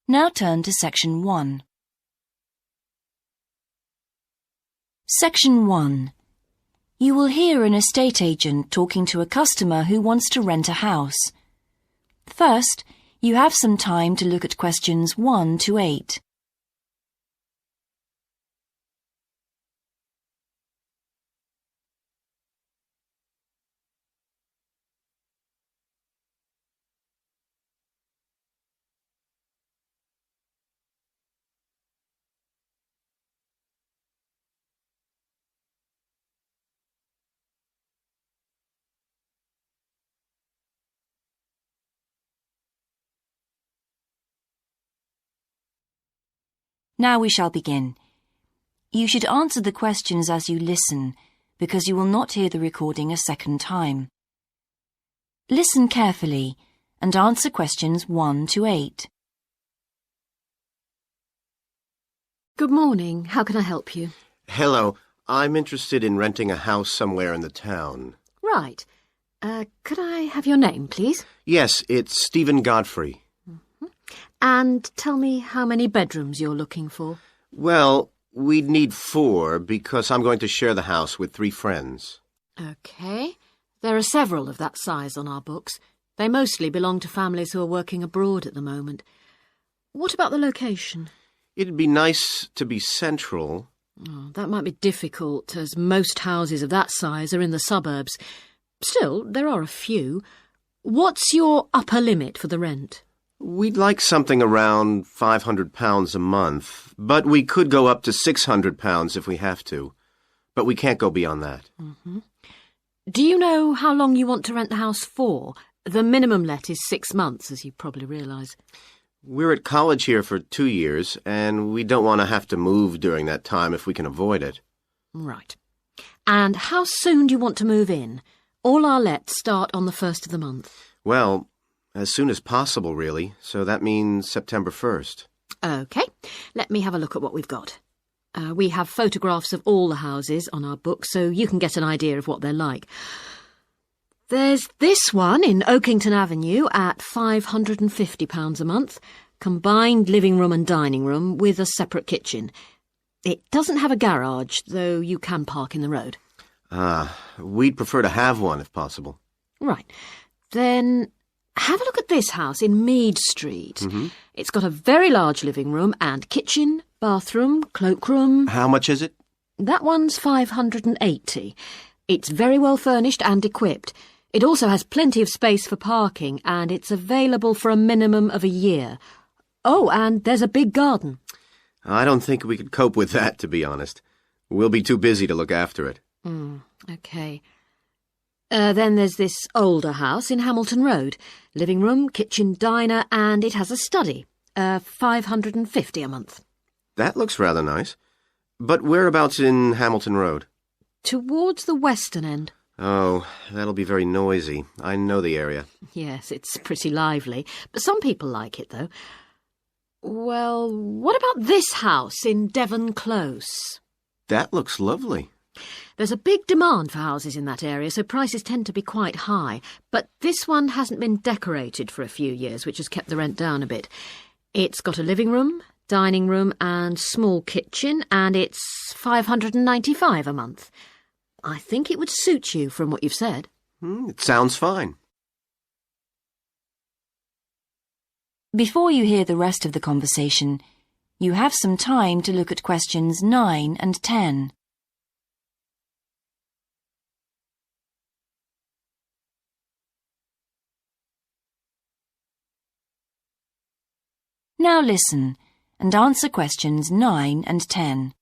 Now turn to Section 1. Section 1. You will hear an estate agent talking to a customer who wants to rent a house. First, you have some time to look at questions 1 to 8. Now we shall begin. You should answer the questions as you listen, because you will not hear the recording a second time. Listen carefully and answer questions 1 to 8. Good morning. How can I help you? Hello. I'm interested in renting a house somewhere in the town. Right. Could I have your name, please? Yes, it's Stephen Godfrey. And tell me how many bedrooms you're looking for. Well, we'd need 4 because I'm going to share the house with 3 friends. OK. There are several of that size on our books. They mostly belong to families who are working abroad at the moment. What about the location? It'd be nice to be central. Oh, that might be difficult, as most houses of that size are in the suburbs. Still, there are a few. What's your upper limit for the rent? We'd like something around £500 a month, but we could go up to £600 if we have to. But we can't go beyond that. Mm-hmm. Do you know how long you want to rent the house for? The minimum let is 6 months, as you probably realise. We're at college here for 2 years, and we don't want to have to move during that time if we can avoid it. Right. And how soon do you want to move in? All our lets start on the 1st of the month. Well, as soon as possible, really, so that means September 1st. OK, let me have a look at what we've got. We have photographs of all the houses on our book, so you can get an idea of what they're like. There's this one in Oakington Avenue at £550 a month, combined living room and dining room with a separate kitchen. It doesn't have a garage, though you can park in the road. We'd prefer to have one if possible. Right. Then have a look at this house in Mead Street. Mm-hmm. It's got a very large living room and kitchen, bathroom, cloakroom. How much is it? That one's £580. It's very well furnished and equipped. It also has plenty of space for parking, and it's available for a minimum of a year. Oh, and there's a big garden. I don't think we could cope with that, to be honest. We'll be too busy to look after it. OK. Then there's this older house in Hamilton Road. Living room, kitchen, diner, and it has a study. £550 a month. That looks rather nice. But whereabouts in Hamilton Road? Towards the western end. Oh, that'll be very noisy. I know the area. Yes, it's pretty lively. But some people like it, though. Well, what about this house in Devon Close? That looks lovely. There's a big demand for houses in that area, so prices tend to be quite high. But this one hasn't been decorated for a few years, which has kept the rent down a bit. It's got a living room, dining room and small kitchen, and it's £595 a month. I think it would suit you from what you've said. It sounds fine. Before you hear the rest of the conversation, you have some time to look at questions 9 and 10. Now listen and answer questions 9 and 10.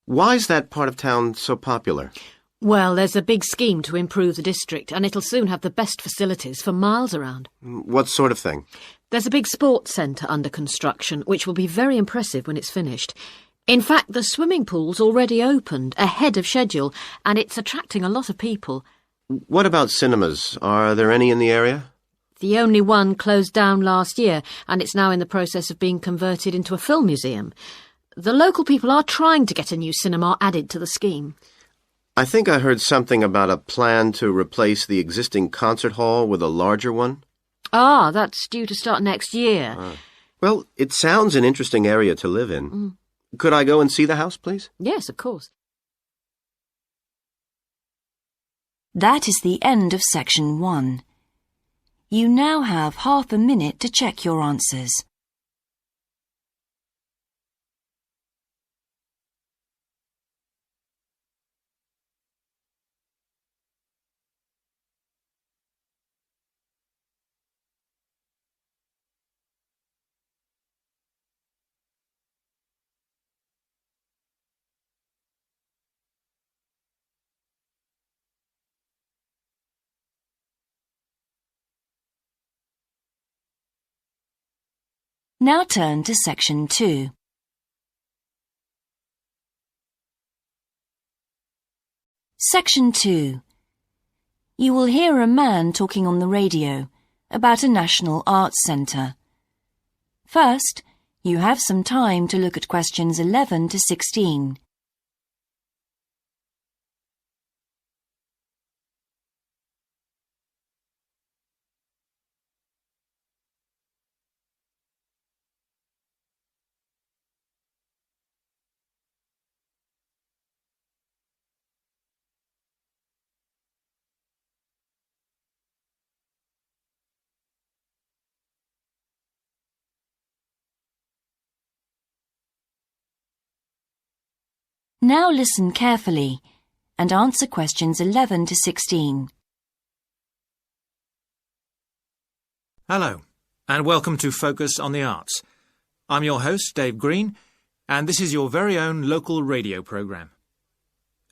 Why's that part of town so popular? Well, there's a big scheme to improve the district, and it'll soon have the best facilities for miles around. What sort of thing? There's a big sports centre under construction, which will be very impressive when it's finished. In fact, the swimming pool's already opened, ahead of schedule, and it's attracting a lot of people. What about cinemas? Are there any in the area? The only one closed down last year, and it's now in the process of being converted into a film museum. The local people are trying to get a new cinema added to the scheme. I think I heard something about a plan to replace the existing concert hall with a larger one. Ah, that's due to start next year. Well, it sounds an interesting area to live in. Could I go and see the house, please? Yes, of course. That is the end of section 1. You now have half a minute to check your answers. Now turn to section 2. Section 2. You will hear a man talking on the radio about a national arts centre. First, you have some time to look at questions 11 to 16. Now listen carefully and answer questions 11 to 16. Hello, and welcome to Focus on the Arts. I'm your host, Dave Green, and this is your very own local radio programme.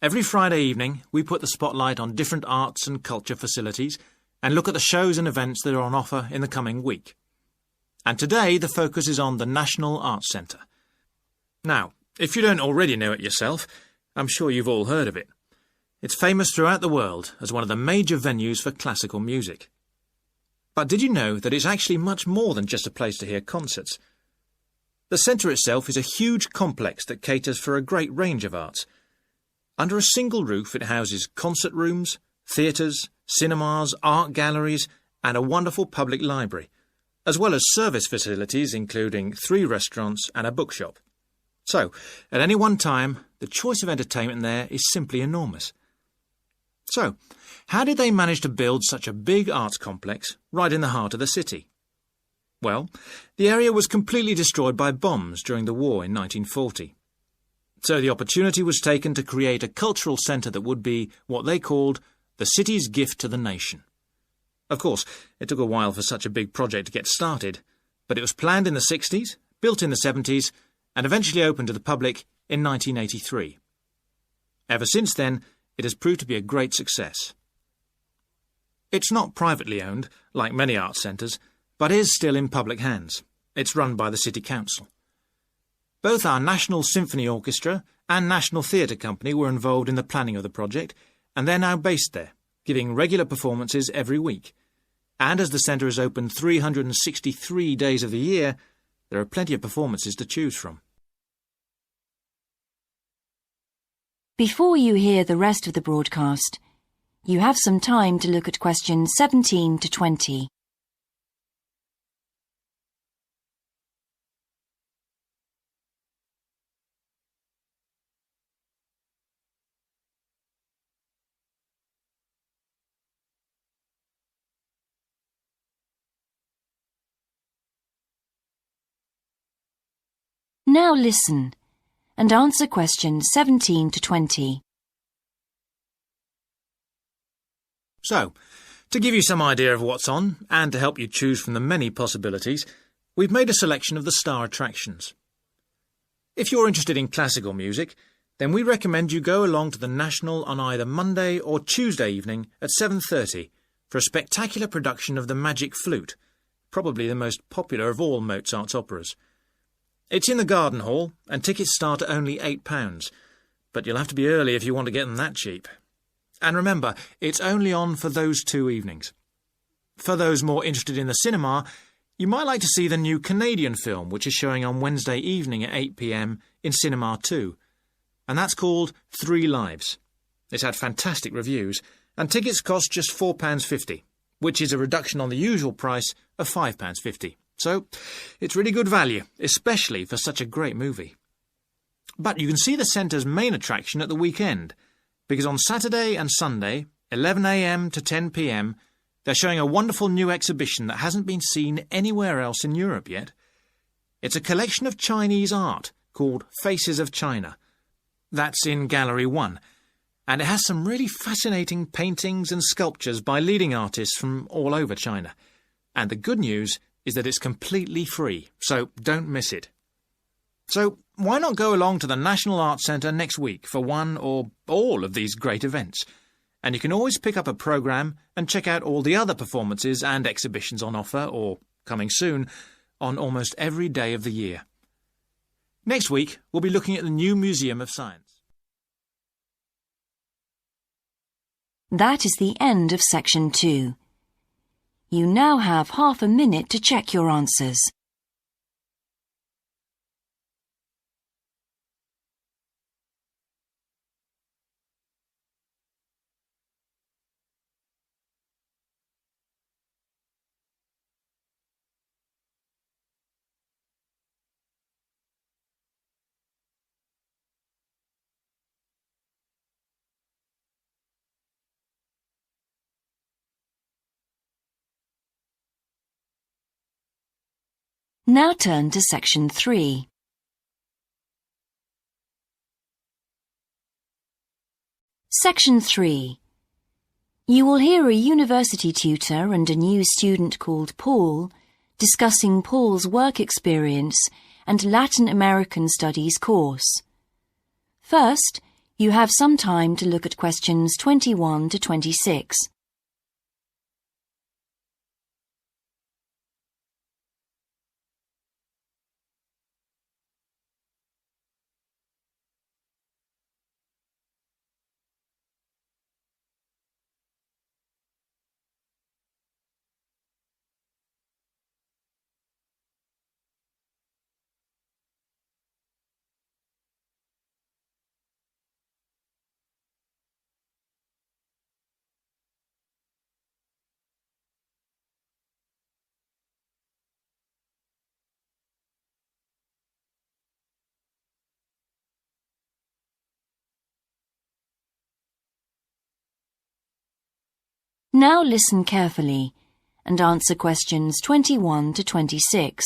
Every Friday evening, we put the spotlight on different arts and culture facilities and look at the shows and events that are on offer in the coming week. And today, the focus is on the National Arts Centre. Now, if you don't already know it yourself, I'm sure you've all heard of it. It's famous throughout the world as one of the major venues for classical music. But did you know that it's actually much more than just a place to hear concerts? The centre itself is a huge complex that caters for a great range of arts. Under a single roof it houses concert rooms, theatres, cinemas, art galleries and a wonderful public library, as well as service facilities including 3 restaurants and a bookshop. So, at any one time, the choice of entertainment there is simply enormous. So, how did they manage to build such a big arts complex right in the heart of the city? Well, the area was completely destroyed by bombs during the war in 1940. So the opportunity was taken to create a cultural centre that would be what they called the city's gift to the nation. Of course, it took a while for such a big project to get started, but it was planned in the 60s, built in the 70s, and eventually opened to the public in 1983. Ever since then, it has proved to be a great success. It's not privately owned, like many arts centres, but is still in public hands. It's run by the City Council. Both our National Symphony Orchestra and National Theatre Company were involved in the planning of the project, and they're now based there, giving regular performances every week. And as the centre is open 363 days of the year, there are plenty of performances to choose from. Before you hear the rest of the broadcast, you have some time to look at questions 17 to 20. Now listen and answer questions 17 to 20. So, to give you some idea of what's on, and to help you choose from the many possibilities, we've made a selection of the star attractions. If you're interested in classical music, then we recommend you go along to the National on either Monday or Tuesday evening at 7:30 for a spectacular production of The Magic Flute, probably the most popular of all Mozart's operas. It's in the Garden Hall, and tickets start at only £8, but you'll have to be early if you want to get them that cheap. And remember, it's only on for those 2 evenings. For those more interested in the cinema, you might like to see the new Canadian film, which is showing on Wednesday evening at 8 p.m. in Cinema 2, and that's called 3 Lives. It's had fantastic reviews, and tickets cost just £4.50, which is a reduction on the usual price of £5.50. So it's really good value, especially for such a great movie. But you can see the centre's main attraction at the weekend, because on Saturday and Sunday, 11 a.m. to 10 p.m, they're showing a wonderful new exhibition that hasn't been seen anywhere else in Europe yet. It's a collection of Chinese art called Faces of China. That's in Gallery 1, and it has some really fascinating paintings and sculptures by leading artists from all over China. And the good news is that it's completely free, so don't miss it. So why not go along to the National Arts Centre next week for one or all of these great events? And you can always pick up a programme and check out all the other performances and exhibitions on offer, or coming soon, on almost every day of the year. Next week, we'll be looking at the new Museum of Science. That is the end of Section 2. You now have half a minute to check your answers. Now turn to Section 3. Section 3. You will hear a university tutor and a new student called Paul discussing Paul's work experience and Latin American Studies course. First, you have some time to look at questions 21 to 26. Now listen carefully and answer questions 21 to 26.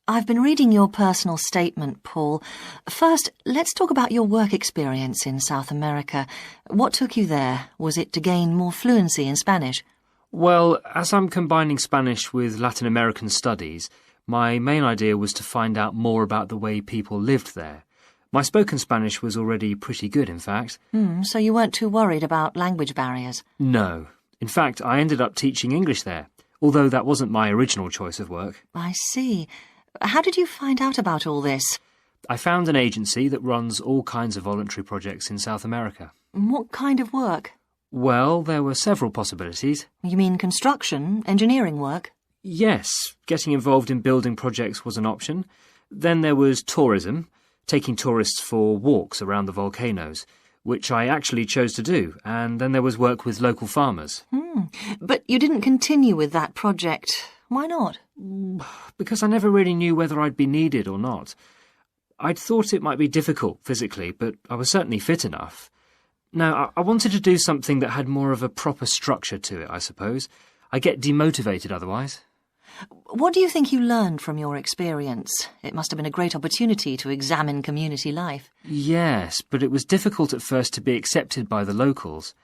I've been reading your personal statement, Paul. First, let's talk about your work experience in South America. What took you there? Was it to gain more fluency in Spanish? Well, as I'm combining Spanish with Latin American studies, my main idea was to find out more about the way people lived there. My spoken Spanish was already pretty good, in fact. So you weren't too worried about language barriers? No. In fact, I ended up teaching English there, although that wasn't my original choice of work. I see. How did you find out about all this? I found an agency that runs all kinds of voluntary projects in South America. What kind of work? Well, there were several possibilities. You mean construction, engineering work? Yes, getting involved in building projects was an option. Then there was tourism, taking tourists for walks around the volcanoes, which I actually chose to do, and then there was work with local farmers. But you didn't continue with that project. Why not? Because I never really knew whether I'd be needed or not. I'd thought it might be difficult physically, but I was certainly fit enough. Now, I wanted to do something that had more of a proper structure to it, I suppose. I get demotivated otherwise. What do you think you learned from your experience? It must have been a great opportunity to examine community life. Yes, but it was difficult at first to be accepted by the locals.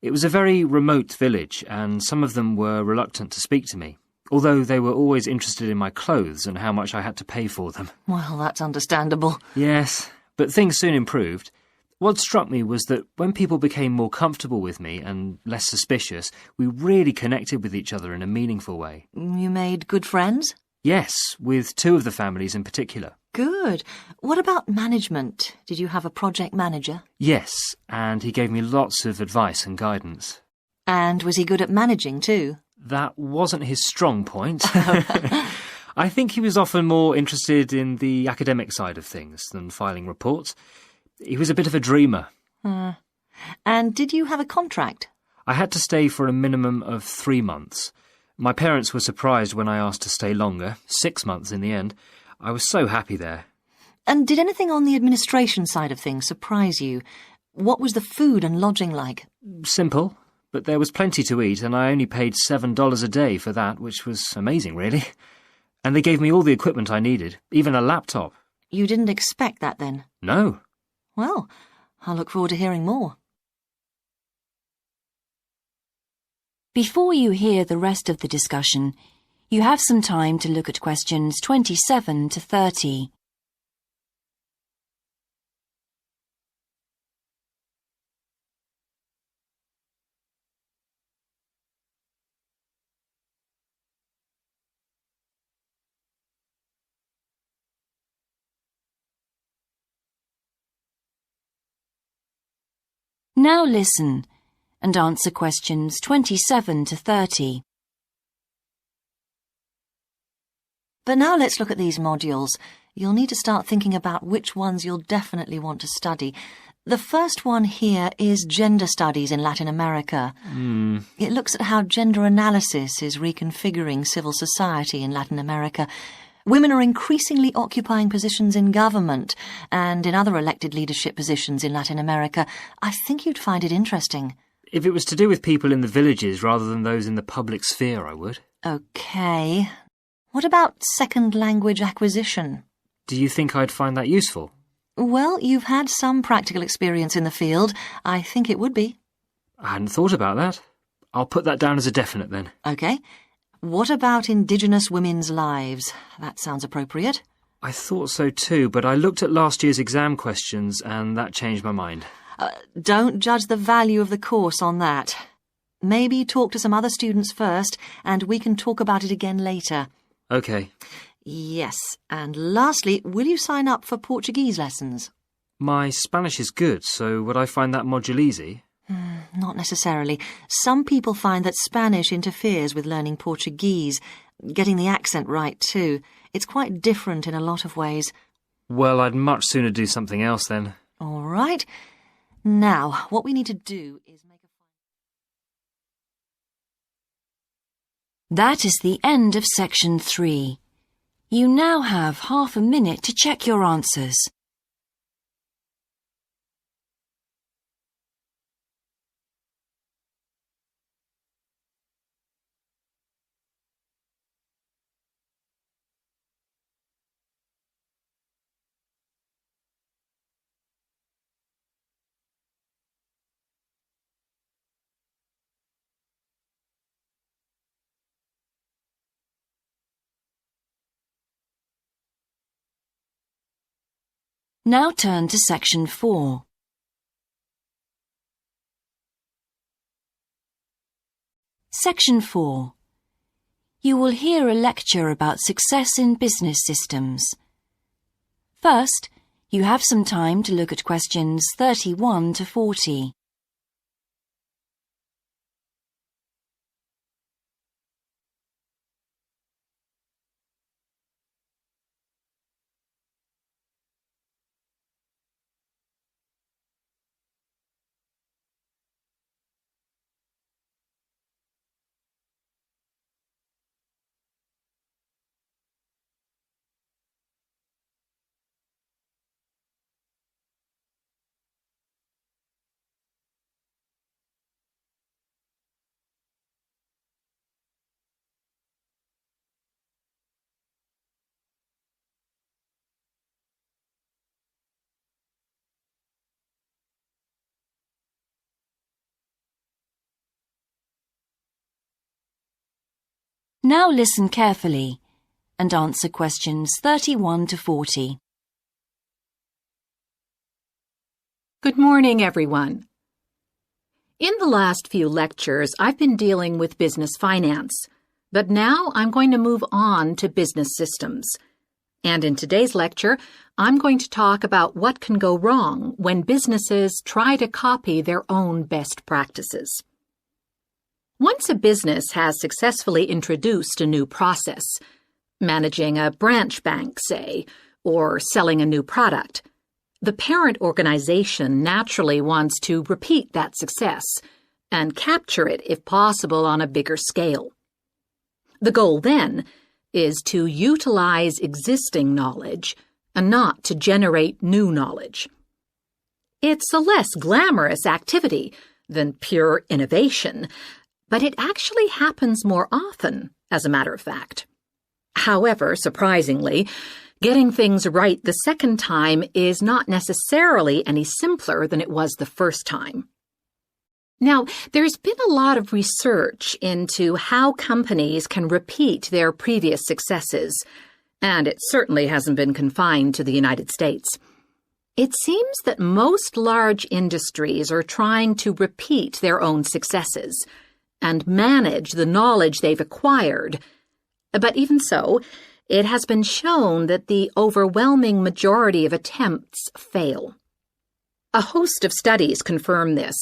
It was a very remote village, and some of them were reluctant to speak to me, although they were always interested in my clothes and how much I had to pay for them. Well, that's understandable. Yes, but things soon improved. What struck me was that when people became more comfortable with me and less suspicious, we really connected with each other in a meaningful way. You made good friends? Yes, with two of the families in particular. Good. What about management? Did you have a project manager? Yes, and he gave me lots of advice and guidance. And was he good at managing too? That wasn't his strong point. I think he was often more interested in the academic side of things than filing reports. He was a bit of a dreamer. And did you have a contract? I had to stay for a minimum of 3 months. My parents were surprised when I asked to stay longer, 6 months in the end. I was so happy there. And did anything on the administration side of things surprise you? What was the food and lodging like? Simple, but there was plenty to eat, and I only paid $7 a day for that, which was amazing, really. And they gave me all the equipment I needed, even a laptop. You didn't expect that then? No. Well, I'll look forward to hearing more. Before you hear the rest of the discussion, you have some time to look at questions 27 to 30. Now listen and answer questions 27 to 30. But now let's look at these modules. You'll need to start thinking about which ones you'll definitely want to study. The first one here is Gender Studies in Latin America. It looks at how gender analysis is reconfiguring civil society in Latin America. Women are increasingly occupying positions in government and in other elected leadership positions in Latin America. I think you'd find it interesting. If it was to do with people in the villages rather than those in the public sphere, I would. OK. What about second language acquisition? Do you think I'd find that useful? Well, you've had some practical experience in the field. I think it would be. I hadn't thought about that. I'll put that down as a definite then. OK. What about Indigenous women's lives? That sounds appropriate. I thought so too, but I looked at last year's exam questions and that changed my mind. Don't judge the value of the course on that. Maybe talk to some other students first, and we can talk about it again later. OK. Yes, and lastly, will you sign up for Portuguese lessons? My Spanish is good, so would I find that module easy? Not necessarily. Some people find that Spanish interferes with learning Portuguese, getting the accent right too. It's quite different in a lot of ways. Well, I'd much sooner do something else then. All right. Now, what we need to do is make a... That is the end of section 3. You now have half a minute to check your answers. Now turn to section 4. Section 4. You will hear a lecture about success in business systems. First, you have some time to look at questions 31 to 40. Now listen carefully and answer questions 31 to 40. Good morning, everyone. In the last few lectures, I've been dealing with business finance, but now I'm going to move on to business systems. And in today's lecture, I'm going to talk about what can go wrong when businesses try to copy their own best practices. Once a business has successfully introduced a new process, managing a branch bank, say, or selling a new product, the parent organization naturally wants to repeat that success, and capture it, if possible, on a bigger scale. The goal, then, is to utilize existing knowledge and not to generate new knowledge. It's a less glamorous activity than pure innovation, but it actually happens more often, as a matter of fact. However, surprisingly, getting things right the second time is not necessarily any simpler than it was the first time. Now, there's been a lot of research into how companies can repeat their previous successes, and it certainly hasn't been confined to the United States. It seems that most large industries are trying to repeat their own successes and manage the knowledge they've acquired. But even so, it has been shown that the overwhelming majority of attempts fail. A host of studies confirm this,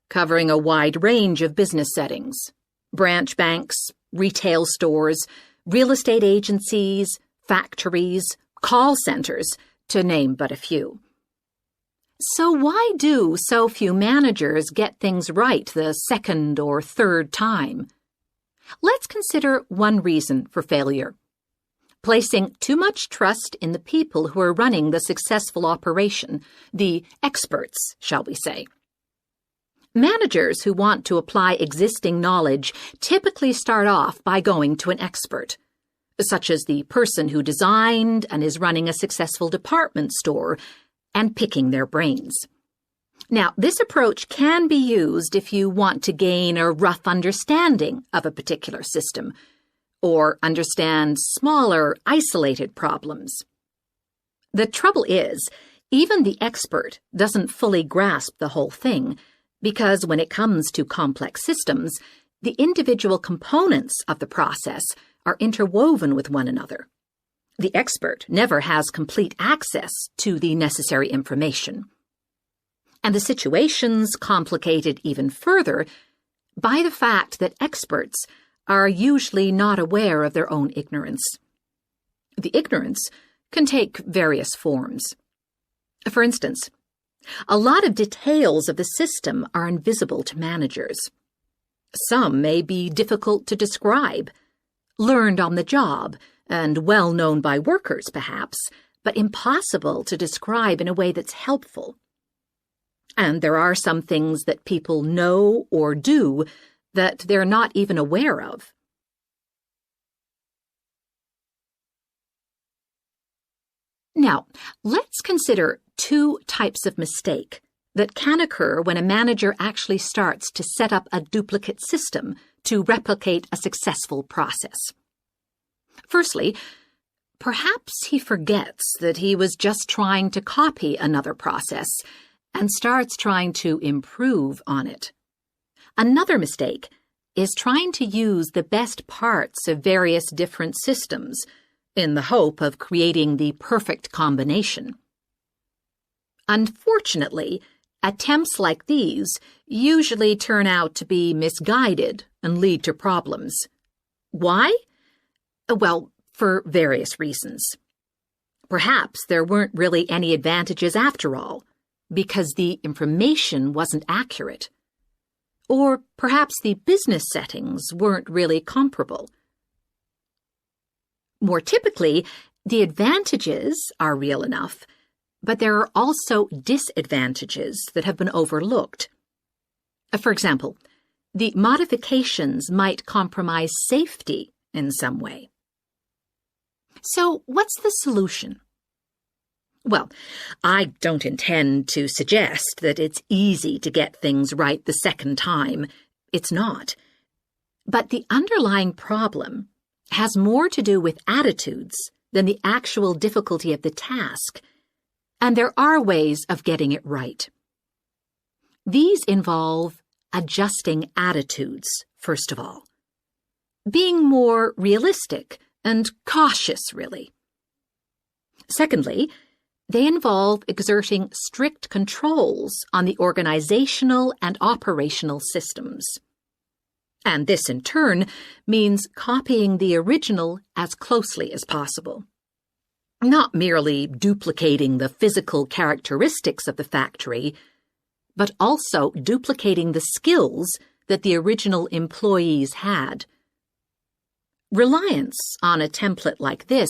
covering a wide range of business settings: branch banks, retail stores, real estate agencies, factories, call centers, to name but a few. So why do so few managers get things right the second or third time? Let's consider one reason for failure: placing too much trust in the people who are running the successful operation, the experts, shall we say. Managers who want to apply existing knowledge typically start off by going to an expert, such as the person who designed and is running a successful department store, and picking their brains. Now, this approach can be used if you want to gain a rough understanding of a particular system, or understand smaller, isolated problems. The trouble is, even the expert doesn't fully grasp the whole thing, because when it comes to complex systems, the individual components of the process are interwoven with one another. The expert never has complete access to the necessary information. And the situation's complicated even further by the fact that experts are usually not aware of their own ignorance. The ignorance can take various forms. For instance, a lot of details of the system are invisible to managers. Some may be difficult to describe, learned on the job, and well known by workers, perhaps, but impossible to describe in a way that's helpful. And there are some things that people know or do that they're not even aware of. Now, let's consider two types of mistake that can occur when a manager actually starts to set up a duplicate system to replicate a successful process. Firstly, perhaps he forgets that he was just trying to copy another process and starts trying to improve on it. Another mistake is trying to use the best parts of various different systems in the hope of creating the perfect combination. Unfortunately, attempts like these usually turn out to be misguided and lead to problems. Why? Well, for various reasons. Perhaps there weren't really any advantages after all, because the information wasn't accurate. Or perhaps the business settings weren't really comparable. More typically, the advantages are real enough, but there are also disadvantages that have been overlooked. For example, the modifications might compromise safety in some way. So, what's the solution? Well, I don't intend to suggest that it's easy to get things right the second time. It's not. But the underlying problem has more to do with attitudes than the actual difficulty of the task, and there are ways of getting it right. These involve adjusting attitudes, first of all. Being more realistic and cautious, really. Secondly, they involve exerting strict controls on the organizational and operational systems. And this, in turn, means copying the original as closely as possible. Not merely duplicating the physical characteristics of the factory, but also duplicating the skills that the original employees had. Reliance on a template like this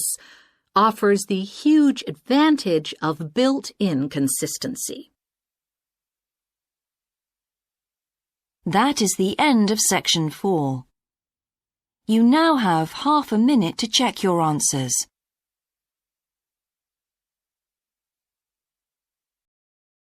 offers the huge advantage of built-in consistency. That is the end of section 4. You now have half a minute to check your answers.